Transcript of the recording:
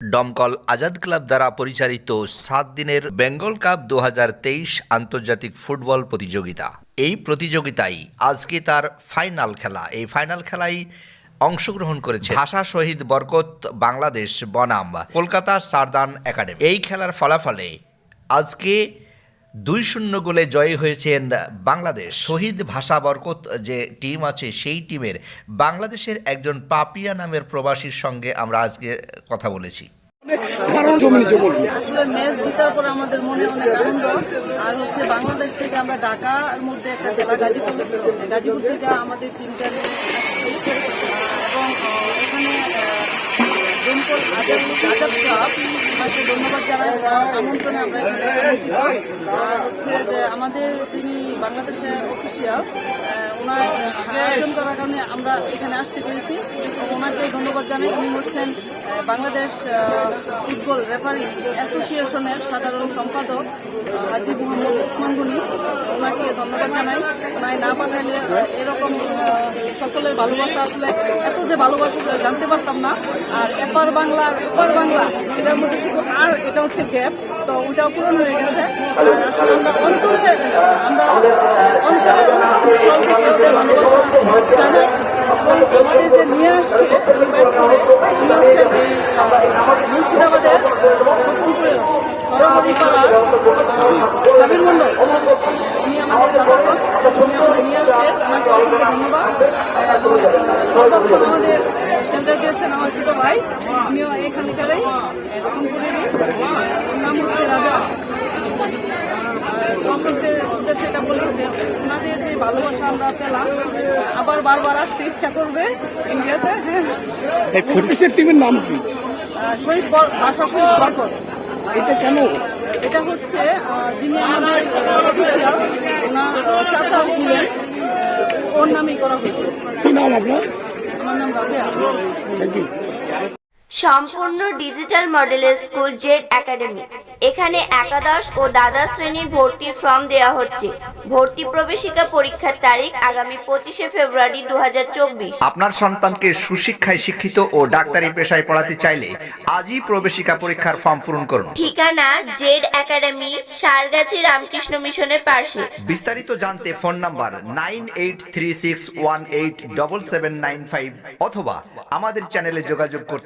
দমকল আজাদ ক্লাব দ্বারা পরিচালিত ৭ দিনের বেঙ্গল কাপ ২০২৩ আন্তর্জাতিক ফুটবল প্রতিযোগিতা। এই প্রতিযোগিতায় আজকে তার ফাইনাল খেলা। এই ফাইনাল খেলায় অংশগ্রহণ করেছে ভাষা শহীদ বরকত বাংলাদেশ বনাম কলকাতা সারদান একাডেমি। এই খেলার ফলাফলে আজকে ২-০ গোলে জয়ী হয়েছেন বাংলাদেশ। শহীদ ভাষা বরকত যে টিম আছে সেই টিমের বাংলাদেশের একজন পাপিয়া নামের প্রবাসীর সঙ্গে আমরা আজকে কথা বলেছি। আসলে ম্যাচ জিতার পর আমাদের মনে অনেক আনন্দ। আর হচ্ছে বাংলাদেশ থেকে আমরা ঢাকার মধ্যে একটা জেলা গাজীপুর থেকে আমাদের টিমটা এবং এখানে দমকল আজাদ ক্লাব ওনাকে ধন্যবাদ জানাই আমন্ত্রণে আমরা আর হচ্ছে যে আমাদের যিনি বাংলাদেশের অফিসিয়াল ওনার আয়োজন করার কারণে আমরা এখানে আসতে পেরেছি। ওনাকে ধন্যবাদ জানাই। উনি হচ্ছেন বাংলাদেশ ফুটবল রেফারি অ্যাসোসিয়েশনের সাধারণ সম্পাদক হাজী মোহাম্মদ ওসমান গনি। ওনাকে ধন্যবাদ জানাই। ওনায় না পাঠাইলে এরকম সকলের ভালোবাসা আসলে এত যে ভালোবাসা জানতে পারতাম না। আর এপার বাংলা ওপার বাংলা এটার মধ্যে শুধু আর এটা হচ্ছে গ্যাপ, তো ওটাও পূরণ হয়ে গেছে। আর আসলে আমরা অন্তরের স্থল থেকে ওদের ভালোবাসা জানাই এবং আমাদের যে নিয়ে আসছে ইনভাইট করে উনি হচ্ছেন মুর্শিদাবাদের নতুনপুরে হরহরিপাড়ার সাবির মণ্ডল। উনি আমাদের দাদাপথ, উনি আমাদের নিয়ে আসছে, ওনাকে অসংখ্য ধন্যবাদ। সর্বক্ষণ আমাদের শেল্টার দিয়েছেন আমার ছোট ভাই, উনিও এখানকারই রতনপুরেরই, নাম হচ্ছে রাজা। দর্শকদের উদ্দেশ্যে এটা বলি যে ওনাদের যে ভালোবাসা আমরা পেলাম আবার বারবার আসতে ইচ্ছা করবে ইন্ডিয়াতে। টিমের নাম কি? ভাষা শহীদ বরকত। এটা কেন? এটা হচ্ছে যিনি আমাদের অফিসিয়াল ওনার চাচা ছিলেন, ওর নামেই করা হয়েছে। কি নাম আপনার? আমার নাম রাজা। Thank you. সম্পূর্ণ ডিজিটাল মডেলের স্কুল জেড একাডেমি। এখানে একাদশ ও দ্বাদশ শ্রেণীর ভর্তির ফর্ম দেওয়া হচ্ছে। ভর্তি প্রবেশিকা পরীক্ষার তারিখ আগামী 25শে ফেব্রুয়ারি 2024। আপনার সন্তানকে সুশিক্ষায় শিক্ষিত ও ডাক্তারি পেশায় পড়াতে চাইলে আজই প্রবেশিকা পরীক্ষার ফর্ম পূরণ করুন। ঠিকানা জেড একাডেমি, সারগাছি রামকৃষ্ণ মিশনের পাশে। বিস্তারিত জানতে ফোন নাম্বার 9836187795 অথবা আমাদের চ্যানেলে যোগাযোগ করতে